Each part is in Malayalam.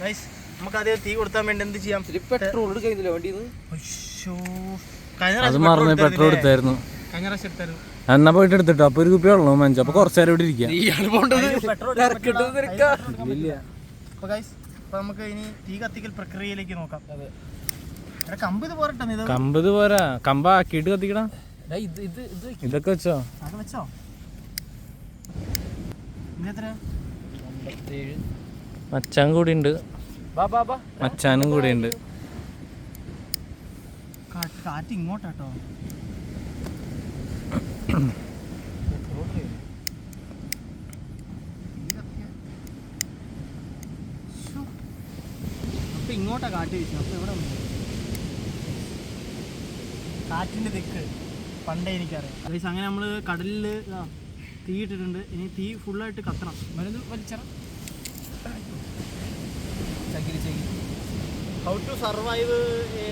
ഗൈസ് നമുക്ക് അതേ തീ കൊടുത്താൻ വേണ്ടി എന്ത് ചെയ്യാം? പെട്രോൾ എടുക്കുന്നില്ല വണ്ടിന്ന്. പെട്രോൾ എടുത്തായിരുന്നു. കഴിഞ്ഞ പ്രാവശ്യം എടുത്തായിരുന്നു. എന്നാ പോയിട്ട് എടുത്തിട്ടോ. അപ്പൊ ഒരു കുപ്പി വെള്ളം മഞ്ചു. അപ്പൊ കുറച്ചേരം ഇവിടെ ഇരിക്കാം. അപ്പൊ ഗൈസ് നമുക്ക് ഇനി തീ കത്തിക്കൽ പ്രക്രിയയിലേക്ക് നോക്കാം. കമ്പ് ഇത് പോരട്ടെ. കമ്പ് ഇത് പോരാ. കമ്പ ആക്കിയിട്ട് കത്തിക്കടാ. ഇതൊക്കെ വെച്ചോ. അത് വെച്ചോ. മച്ചാൻ കൂടി ഉണ്ട്. മച്ചാനും കൂടി ഉണ്ട്. കാറ്റ് ഇങ്ങോട്ടാട്ടോ. അപ്പൊ ഇങ്ങോട്ടാ കാറ്റ് വീശുന്നത്. അപ്പൊ എവിടെ കാറ്റിന്റെ ദിക്ക് പണ്ടേ എനിക്കറിയാം. അങ്ങനെ നമ്മള് കടലിൽ തീ ഇട്ടിട്ടുണ്ട്. ഇനി തീ ഫുള്ളായിട്ട് കത്തണം. മരുന്ന് വലിച്ചറ. How to survive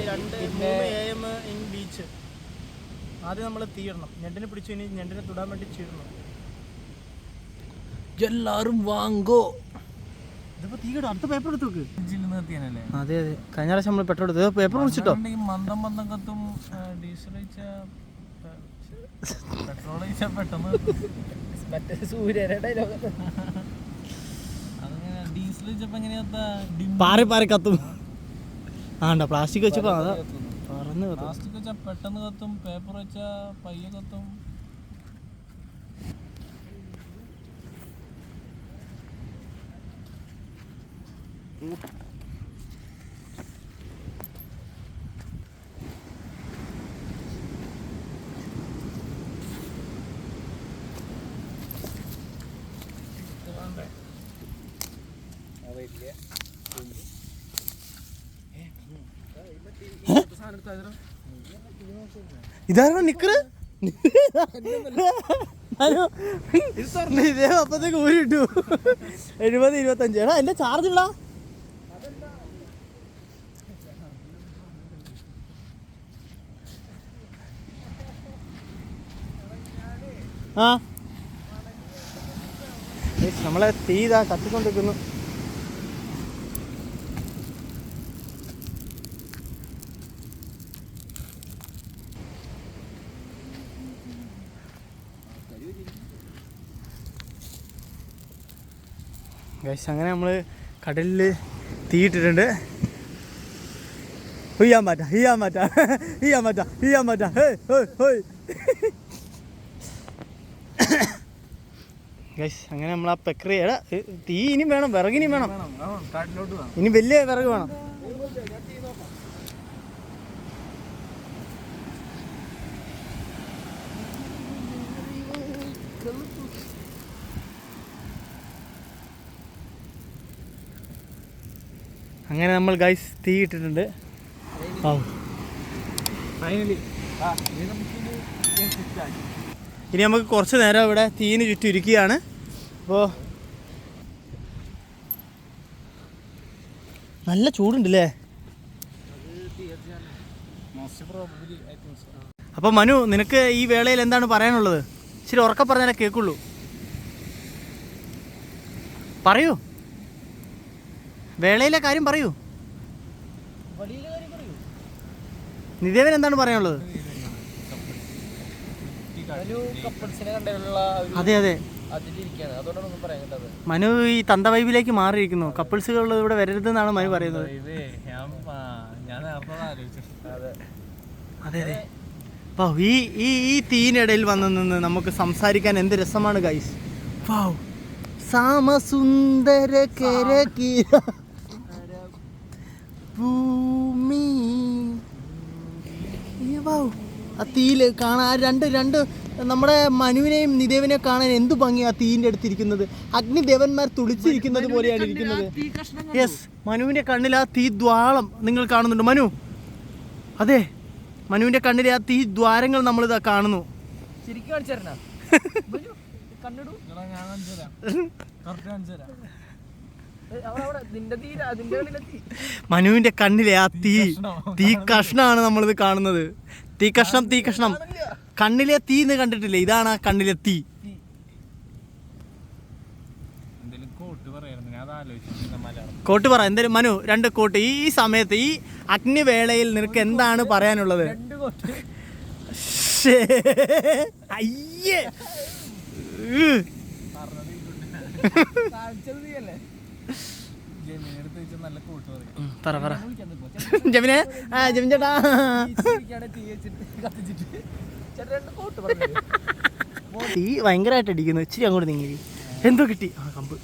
2-3 AM in beach. ആദ്യം നമ്മൾ തീ ഇടണം. ഞണ്ടിനെ പിടിച്ചു. ഇനി ഞണ്ടിനെ തൊടാൻ വേണ്ടി ചീടണം. എല്ലാരും വാങ്ങോ. ഇതിപ്പോ തീ ഇടും. അടുത്ത പേപ്പർ എടുത്ത് വെക്ക്. അതെ അതെ. കഴിഞ്ഞ പ്രാവശ്യം നമ്മൾ പെട്രോൾ എടുത്തത്. പേപ്പർ കുടിച്ചിട്ടോ. മന്ദം മന്ദം കത്തും. ഡീസൽ പെട്രോൾ പെട്ടെന്ന് പാറി പാറി കത്തും. ആണ്ട പ്ലാസ്റ്റിക് വെച്ചപ്പോ അതാ പറന്ന് കത്തും. പ്ലാസ്റ്റിക് വെച്ചാൽ പെട്ടെന്ന് കത്തും. പേപ്പർ വെച്ചാ പയ്യെ കത്തും. ഇതാണോ നിക്കറ്? ഇതേ അപ്പത്തേക്ക് ഊരിട്ടു. 70-25. എടാ എന്റെ ചാർജ് ഇല്ല. ആ നമ്മളെ തീ ഇതാ കത്തിക്കൊണ്ടിരിക്കുന്നു. ഗൈസ് അങ്ങനെ നമ്മൾ കടലിൽ തീയിട്ടിട്ടുണ്ട്. ഹീയാൻ പറ്റാ. ഗൈസ് അങ്ങനെ നമ്മൾ ആ പ്രക്രിയ. തീ ഇനിയും വേണം. വിറകിനിയും വേണം. ഇനി വലിയ വിറക് വേണം. അങ്ങനെ നമ്മൾ ഗൈസ് തീ ഇട്ടിട്ടുണ്ട്. ഇനി നമുക്ക് കുറച്ച് നേരം ഇവിടെ തീയിന് ചുറ്റും ഇരിക്കുകയാണ്. അപ്പോൾ നല്ല ചൂടുണ്ടല്ലേ. അപ്പോൾ മനു, നിനക്ക് ഈ വേളയിൽ എന്താണ് പറയാനുള്ളത്? ശരി, ഉറക്കെ പറഞ്ഞാലേ കേൾക്കുള്ളൂ. പറയൂ, വേളയിലെ കാര്യം പറയൂ. നിദേവൻ എന്താണ് പറയാനുള്ളത്? അതെ അതെ, മനു ഈ തന്ത വൈബിലേക്ക് മാറിയിരിക്കുന്നു. കപ്പിൾസുകൾ ഇവിടെ വരരുതെന്നാണ് മനു പറയുന്നത്. അതെ അതെ. അപ്പോൾ ഈ തീയിനിടയിൽ വന്ന് നിന്ന് നമുക്ക് സംസാരിക്കാൻ എന്ത് രസമാണ് ഗൈസ്. വാവ്, സാമസുന്ദര കരകീര ഭൂമി. വാവ്, ആ തീയിൽ കാണാൻ രണ്ട് നമ്മുടെ മനുവിനെയും നിദേവിനെയും കാണാൻ എന്തു ഭംഗി. ആ തീയിൻ്റെ അടുത്തിരിക്കുന്നത് അഗ്നിദേവന്മാർ തുളിച്ചിരിക്കുന്നത് പോലെയാണ് ഇരിക്കുന്നത്. യെസ്, മനുവിൻ്റെ കണ്ണിൽ ആ തീ ദ്വാളം നിങ്ങൾ കാണുന്നുണ്ട് മനു. അതെ, മനുവിൻ്റെ കണ്ണിലെ ആ തീ ദ്വാരങ്ങൾ നമ്മളിതാ കാണുന്നു. മനുവിന്റെ കണ്ണിലെ ആ തീ കഷ്ണമാണ് നമ്മളിത് കാണുന്നത്. തീ കഷ്ണം കണ്ണിലെ തീ എന്ന് കണ്ടിട്ടില്ലേ? ഇതാണ് ആ കണ്ണിലെ തീ. കോട്ട് പറയായിരുന്നു, ഞാൻ ആലോചിച്ചു മലയാളം. കോട്ട് പറ എന്തായാലും മനു, 2 കോട്ട്. ഈ സമയത്ത് ഈ അഗ്നിവേളയിൽ നിനക്ക് എന്താണ് പറയാനുള്ളത്? ശ്ശേ, അയ്യേ. പറ പറ ജമിനെ. ജമിൻ ചേട്ടാ, തീ ഭയങ്കരമായിട്ട് അടിക്കുന്നു. ഇച്ചിരി അങ്ങോട്ട് നീങ്ങി. എന്തോ കിട്ടി? ആ കമ്പ്.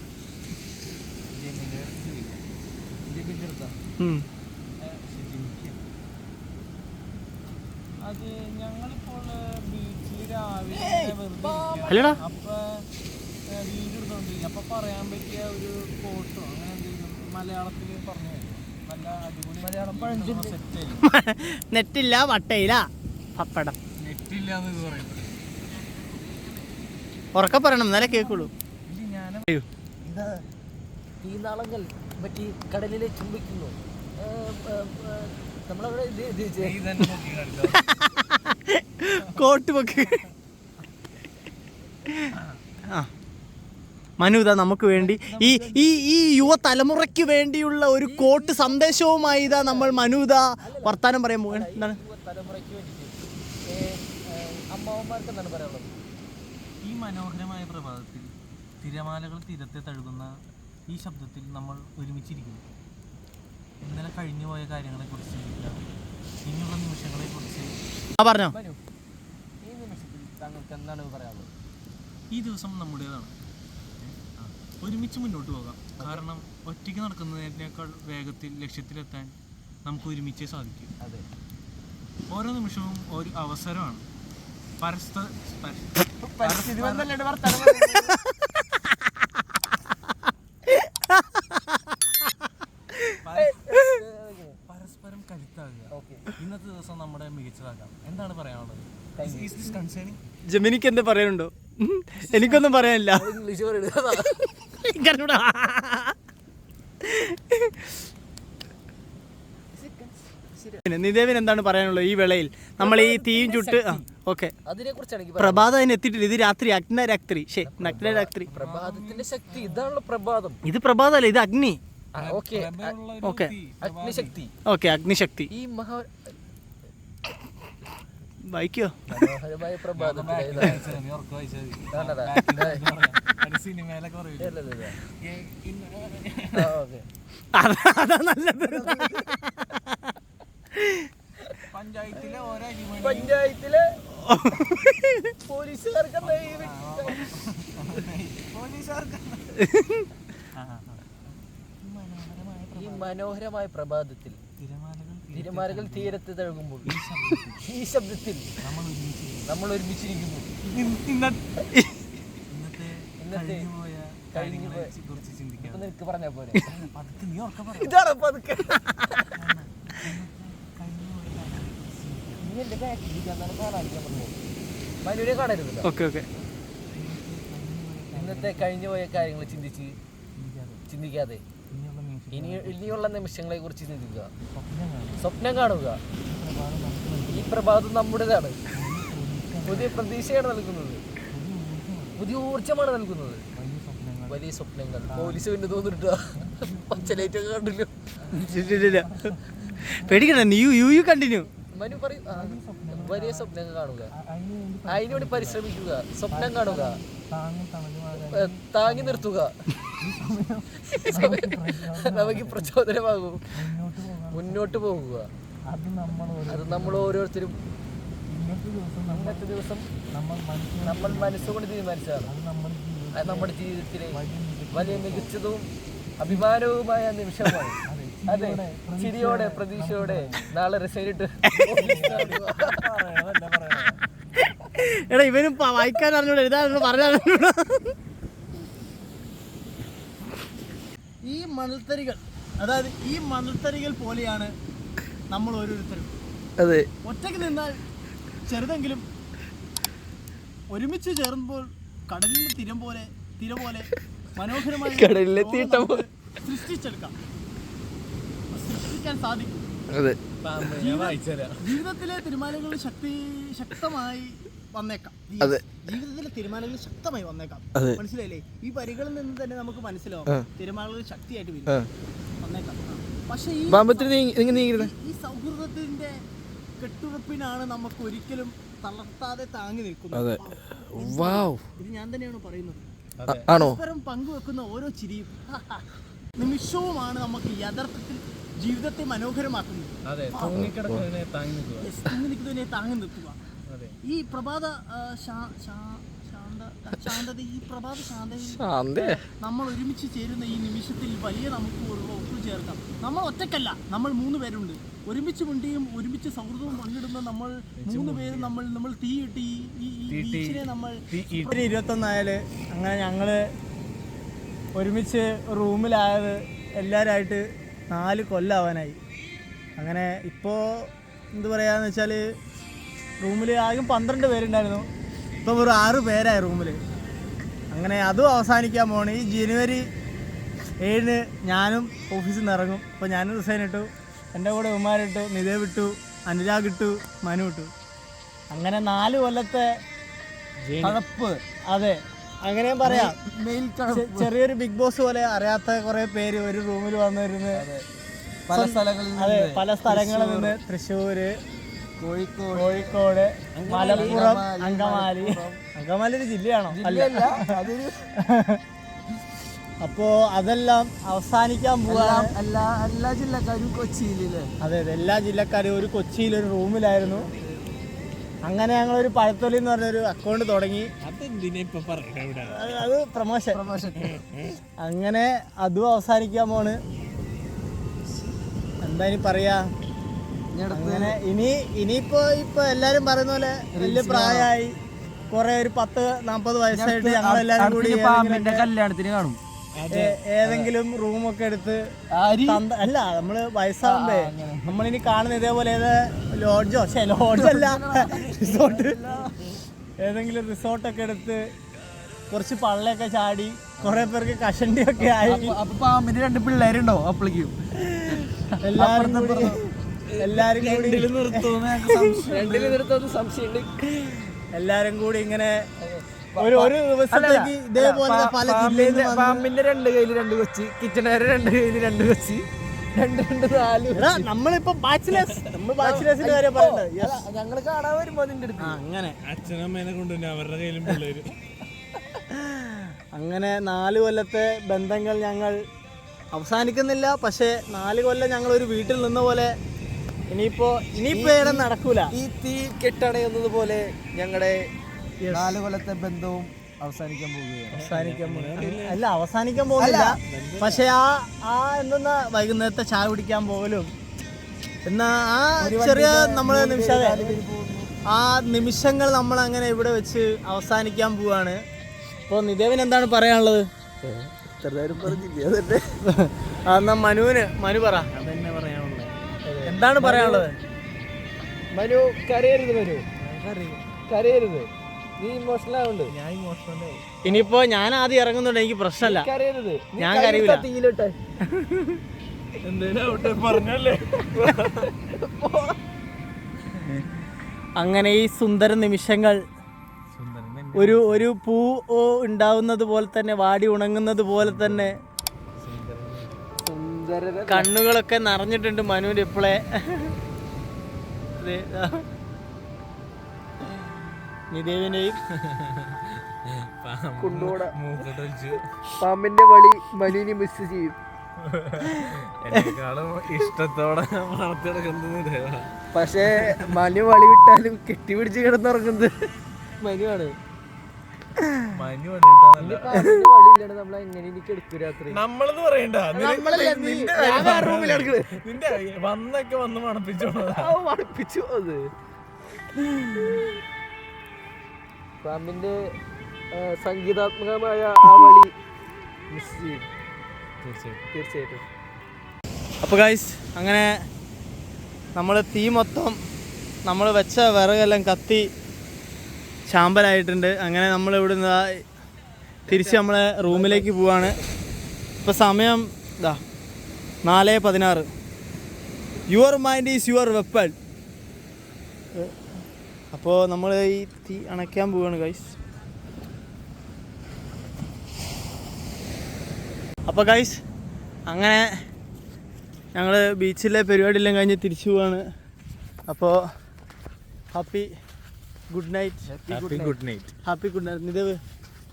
അല്ലടാ അപ്പൊ പറയാൻ പറ്റിയ ഒരു കോട്ടോ അങ്ങനെ എന്തെങ്കിലും മലയാളത്തിൽ പറഞ്ഞു നല്ല അടിപൊളി മലയാളം നെറ്റില്ല, വട്ടയില്ല, പപ്പടം. നെറ്റില്ല എന്ന് പറയുന്നത് ഉറക്കെ പറയണം, എന്നാലേ കേൾക്കുള്ളൂ. തീനാളങ്ങൾ മറ്റേ കടലിലെ ചുംബിക്കുന്നു. നമ്മളവിടെ കോട്ട് വെക്ക്. ആ മനു ഇതാ നമുക്ക് വേണ്ടി ഈ ഈ ഈ യുവതലമുറയ്ക്ക് വേണ്ടിയുള്ള ഒരു കോട്ട് സന്ദേശവുമായി ഇതാ നമ്മൾ മനു ഇതാ വർത്താനം പറയാൻ പോവാണ്. എന്താണ് തലമുറയ്ക്ക് വേണ്ടിയിട്ട് അമ്മാവന്മാർക്ക് എന്താണ് പറയാനുള്ളത്? ഈ മനോഹരമായ പ്രഭാതത്തിൽ തിരമാലകൾ തീരത്തെ തഴുകുന്ന ഈ ശബ്ദത്തിൽ നമ്മൾ ഒരുമിച്ചിരിക്കുന്നു. ഇന്നലെ കഴിഞ്ഞുപോയ കാര്യങ്ങളെക്കുറിച്ച് ചിന്തിക്കുക, ഇനിയുള്ള നിമിഷങ്ങളെക്കുറിച്ച് പറഞ്ഞോ. ഈ നിമിഷത്തിൽ താങ്കൾക്ക് എന്താണ് പറയാനുള്ളത്? ഈ ദിവസം നമ്മുടേതാണ്. ഒരുമിച്ച് മുന്നോട്ട് പോകാം. കാരണം ഒറ്റയ്ക്ക് നടക്കുന്നതിനേക്കാൾ വേഗത്തിൽ ലക്ഷ്യത്തിലെത്താൻ നമുക്ക് ഒരുമിച്ചേ സാധിക്കും. അതെ, ഓരോ നിമിഷവും ഒരു അവസരമാണ്. പരസ്പരം കരുത്താകുക. ഇന്നത്തെ ദിവസം നമ്മുടെ മികച്ചതാക്കാം. എന്താണ് പറയാനുള്ളത്? ജമിനിക്ക് എന്താ പറയാനുണ്ടോ? എനിക്കൊന്നും പറയാനില്ല. നിദേവൻ എന്താണ് പറയാനുള്ളത് ഈ വേളയിൽ? നമ്മൾ ഈ തീയും ചുട്ട് ഓക്കെ പ്രഭാതം അതിന് എത്തിയിട്ടില്ല. ഇത് രാത്രി, അഗ്നരാത്രി. നഗ്നരാത്രി, പ്രഭാതത്തിന്റെ ശക്തി. ഇതാണല്ലോ പ്രഭാതം. ഇത് പ്രഭാതമല്ല, ഇത് അഗ്നി. ഓക്കെ, അഗ്നിശക്തി. ഓക്കെ, അഗ്നിശക്തി. ഈ വായിക്കോ? മനോഹരമായ പ്രഭാതത്തിൽ അതാ നല്ലത്. പഞ്ചായത്തിലെ പോലീസുകാർക്ക് ഈ മനോഹരമായ പ്രഭാതത്തിൽ തിരമാലകൾ തീരത്ത് തഴുകുമ്പോൾ ഈ ശബ്ദത്തിൽ നമ്മൾ ഒരുമിച്ചിരിക്കുന്നു. നിനക്ക് പറഞ്ഞാ പോലെ ഇതാണ് പതുക്കെ. നീ എന്റെ ബാക്കിലിരിക്കാന്നാണ് കാണാതിരിക്കാൻ പറഞ്ഞത്. മനുവിനെ കാണരുതല്ലോ. ഇന്നത്തെ കഴിഞ്ഞുപോയ കാര്യങ്ങൾ ചിന്തിക്കാതെ ഇനിയുള്ള നിമിഷങ്ങളെ കുറിച്ച് ചിന്തിക്കുക, സ്വപ്നം കാണുക. ഈ പ്രഭാതം നമ്മുടേതാണ്. പുതിയ പ്രതീക്ഷയാണ് നൽകുന്നത്, പുതിയ ഊർജമാണ് നൽകുന്നത്. വലിയ സ്വപ്നങ്ങൾ. പോലീസ് പിന്നെ തോന്നിട്ടാ പച്ചലൈറ്റ് കണ്ടില്ലോ. പേടിക്കണ്ട, യു കണ്ടിന്യൂ. മനു പറയും, വലിയ സ്വപ്നങ്ങൾ കാണുക, അതിനുവേണ്ടി പരിശ്രമിക്കുക, സ്വപ്നം കാണുക, താങ്ങി നിർത്തുക. നമുക്ക് പ്രചോദനമാകും, മുന്നോട്ട് പോകുക. അത് നമ്മൾ ഓരോരുത്തരും ഇന്നത്തെ ദിവസം നമ്മൾ മനസ്സുകൊണ്ട് തീരുമാനിച്ചതാണ്. അത് നമ്മുടെ ജീവിതത്തിലെ വലിയ മികച്ചതും അഭിമാനവുമായ നിമിഷമാണ്. അതെ, ചിരിയോടെ പ്രതീക്ഷയോടെ നാളെ റിസൈനിട്ട്. എടാ ഇവനും വായിക്കാൻ അറിഞ്ഞൂടെ, എഴുതാൻ പറഞ്ഞറിഞ്ഞൂടാ. ഈ മണൽത്തരികൾ, അതായത് ഈ മണൽത്തരികൾ പോലെയാണ് നമ്മൾ ഓരോരുത്തരും. അതെ, ഒറ്റയ്ക്ക് നിന്നാൽ ചെറുതെങ്കിലും ഒരുമിച്ച് ചേർന്നുമ്പോൾ കടലിലെ തിര പോലെ മനോഹരമായ കടലിലെ തീട്ടം സൃഷ്ടിക്കാൻ സാധിക്കും. ജീവിതത്തിലെ തിരമാലകൾ ശക്തമായി വന്നേക്കാം. ജീവിതത്തിലെ തിരമാലകൾ ശക്തമായി വന്നേക്കാം. മനസ്സിലായില്ലേ? ഈ വരികളിൽ നിന്ന് തന്നെ നമുക്ക് മനസ്സിലാവും തിരമാലകൾ ശക്തിയായിട്ട് വരും. പറഞ്ഞേക്കാം. പക്ഷേ ഈ സൗഹൃദത്തിന്റെ കെട്ടുറപ്പിനാണ് നമുക്ക് ഒരിക്കലും തളർത്താതെ താങ്ങി നിൽക്കുന്നത്. ഇത് ഞാൻ തന്നെയാണ് പറയുന്നത്. പരസ്പരം പങ്കുവെക്കുന്ന ഓരോ ചിരിയും നിമിഷവുമാണ് നമുക്ക് യഥാർത്ഥത്തിൽ ജീവിതത്തെ മനോഹരമാക്കുന്നത്. താങ്ങി നിർത്തുക. ഈ പ്രഭാത ശാന്തത നമ്മൾ ഒരുമിച്ച് ചേരുന്ന ഈ നിമിഷത്തിൽ വലിയ നമുക്ക് ഒത്തുചേർക്കാം. നമ്മൾ ഒറ്റക്കല്ല, നമ്മൾ 3 പേരുണ്ട്. ഒരുമിച്ച് മിണ്ടിയും ഒരുമിച്ച് സൗഹൃദവും പങ്കിടുന്ന നമ്മൾ 3 പേര് നമ്മൾ തീയിട്ട് ഈ ബീച്ചിനെ നമ്മൾ 21 അങ്ങനെ ഞങ്ങള് ഒരുമിച്ച് റൂമിലായത് എല്ലാവരായിട്ട് 4 കൊല്ലമാവാനായി. അങ്ങനെ ഇപ്പോൾ എന്ത് പറയാന്ന് വെച്ചാൽ റൂമിൽ ആദ്യം 12 പേരുണ്ടായിരുന്നു, ഇപ്പോൾ ഒരു 6 പേരായി റൂമിൽ. അങ്ങനെ അതും അവസാനിക്കാൻ പോകണം. ഈ ജനുവരി 7 ഞാനും ഓഫീസിൽ നിന്ന് ഇറങ്ങും. ഇപ്പോൾ ഞാനും ഹുസൈൻ ഇട്ടു, എൻ്റെ കൂടെ ഉമാരിട്ടു, നിദേവ് ഇട്ടു, അനുരാഗ് ഇട്ടു, മനു ഇട്ടു. അങ്ങനെ 4 കൊല്ലത്തെ കഴപ്പ്. അതെ, അങ്ങനെ പറയാം. ചെറിയൊരു ബിഗ് ബോസ് പോലെ അറിയാത്ത കുറെ പേര് ഒരു റൂമിൽ വന്നിരുന്ന് പല സ്ഥലങ്ങളിൽ നിന്ന് തൃശ്ശൂര്, കോഴിക്കോട്, മലപ്പുറം, അങ്കമാലി ഒരു ജില്ലയാണോ? അല്ല. അപ്പോ അതെല്ലാം അവസാനിക്കാൻ പോവാണ്. എല്ലാ ജില്ലക്കാരും കൊച്ചിയിലല്ലേ? അതെ, എല്ലാ ജില്ലക്കാരും ഒരു കൊച്ചിയിൽ ഒരു റൂമിലായിരുന്നു. അങ്ങനെ ഞങ്ങളൊരു പഴത്തൊലി എന്ന് പറഞ്ഞൊരു അക്കൗണ്ട് തുടങ്ങി. അത് പ്രൊമോഷൻ. അങ്ങനെ അതും അവസാനിക്കാൻ പോണ്. എന്താ ഇനി പറയാ? അങ്ങനെ ഇനിയിപ്പോ എല്ലാരും പറയുന്ന പോലെ വലിയ പ്രായമായി, കുറെ ഒരു 10-40 വയസ്സായിട്ട് ഞങ്ങളെല്ലാരും കൂടി കല്യാണത്തിന് കാണും. ഏതെങ്കിലും റൂമൊക്കെ എടുത്ത്, അല്ല നമ്മള് വയസ്സാവുമ്പേ നമ്മളിനി കാണുന്ന ഇതേപോലെ ലോഡ്ജല്ല റിസോർട്ട്, ഏതെങ്കിലും റിസോർട്ടൊക്കെ എടുത്ത് കുറച്ച് പള്ളയൊക്കെ ചാടി കുറെ പേർക്ക് കഷണ്ടിയൊക്കെ ആയി. അപ്പൊ പാമ്പിന് 2 പിള്ളേരുണ്ടോ അപ്പോഴേക്കും? എല്ലാരും കൂടി ഇങ്ങനെ ഒരു ദിവസത്തേക്ക് ഇതേപോലെ പല പാമ്പിന്റെ 2 കയ്യില് 2 കൊച്ചി, കിച്ചണേരെ 2 കയ്യില് 2 കൊച്ചി, 2-4. നമ്മളിപ്പോ ബാച്ചിലേഴ്സിന്റെ കാര്യം പറയുന്നത്. ഞങ്ങള് കാണാൻ വരുമ്പോ അതിന്റെ അടുത്ത് അങ്ങനെ അച്ഛനമ്മേനെ കൊണ്ടുവന്നെ അവരുടെ കയ്യിലും പിള്ളേര്. അങ്ങനെ 4 കൊല്ലത്തെ ബന്ധങ്ങൾ ഞങ്ങൾ അവസാനിക്കുന്നില്ല. പക്ഷെ 4 കൊല്ലം ഞങ്ങൾ ഒരു വീട്ടിൽ നിന്ന പോലെ ഇനിയിപ്പോ നടക്കൂല. ഈ തീ കെട്ടണയുന്നത് പോലെ ഞങ്ങളുടെ 4 കൊല്ലത്തെ ബന്ധവും അവസാനിക്കാൻ പോകുന്നില്ല. പക്ഷെ എന്തെന്നാ വൈകുന്നേരത്തെ ചായ കുടിക്കാൻ പോകലും എന്നാ ആ ചെറിയ നമ്മളെ നിമിഷങ്ങൾ നമ്മൾ അങ്ങനെ ഇവിടെ വെച്ച് അവസാനിക്കാൻ പോവാണ്. ഇപ്പോൾ നിദേവിന് എന്താണ് പറയാനുള്ളത്? എന്നാ മനു പറ. അതെന്നെ പറയാനുള്ളത്. എന്താണ് പറയാനുള്ളത്? മനു കരയരുത്, നീ ഇമോഷണൽ ആവുന്നുണ്ട്. ഞാൻ ഇമോഷണൽ. ഇനിയിപ്പോ ഞാൻ ആദ്യം ഇറങ്ങുന്നുണ്ട്, എനിക്ക് പ്രശ്നമല്ല. കരയരുത്, ഞാൻ കരയില്ല. എന്തേലും പറഞ്ഞല്ലേ. അങ്ങനെ ഈ സുന്ദര നിമിഷങ്ങൾ ഒരു പൂ ഉണ്ടാവുന്നത് പോലെ തന്നെ, വാടി ഉണങ്ങുന്നത് പോലെ തന്നെ കണ്ണുകളൊക്കെ നിറഞ്ഞിട്ടുണ്ട് മനുവിന്റെ ഇപ്പോളെ. നിദേവിനെയും പാമ്പിന്റെ വളി മനുവിനെ മിസ് ചെയ്യും. ഇഷ്ടത്തോടെ വളർത്തിയെടുക്കുന്നത്. പക്ഷേ മനു വളി വിട്ടാലും കെട്ടിപ്പിടിച്ച് കിടന്നുറങ്ങുന്നത് മനുവാണ്. വളിയില്ലാണ്ട് നമ്മൾ എങ്ങനെ എടുക്കും രാത്രി? നമ്മളെന്ന് പറയണ്ട, നിന്റെ വന്ന് മണപ്പിച്ചു അത് പാമ്പിന്റെ സംഗീതാത്മകമായ ആ വളി മിസ് ചെയ്യും തീർച്ചയായിട്ടും. അപ്പോൾ ഗൈസ്, അങ്ങനെ നമ്മൾ തീ മൊത്തം നമ്മൾ വെച്ച വിറകെല്ലാം കത്തി ചാമ്പലായിട്ടുണ്ട്. അങ്ങനെ നമ്മൾ ഇവിടുന്ന് തിരിച്ച് നമ്മളെ റൂമിലേക്ക് പോവാണ്. ഇപ്പോൾ സമയം 4:16. Your mind is your weapon. അപ്പോൾ നമ്മൾ ഈ തീ അണയ്ക്കാൻ പോവുകയാണ് ഗൈസ്. അപ്പോൾ ഗൈസ്, അങ്ങനെ ഞങ്ങൾ ബീച്ചിലെ പരിപാടിയെല്ലാം കഴിഞ്ഞ് തിരിച്ചു പോവാണ്. അപ്പോൾ happy good night. Happy good night നിദേവ്.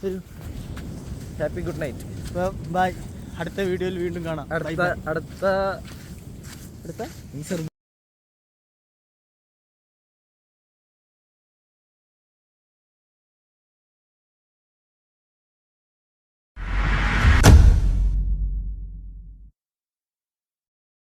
ഒരു ഹാപ്പി ഗുഡ് നൈറ്റ്. ബൈ. അടുത്ത വീഡിയോയിൽ വീണ്ടും കാണാം. അടുത്ത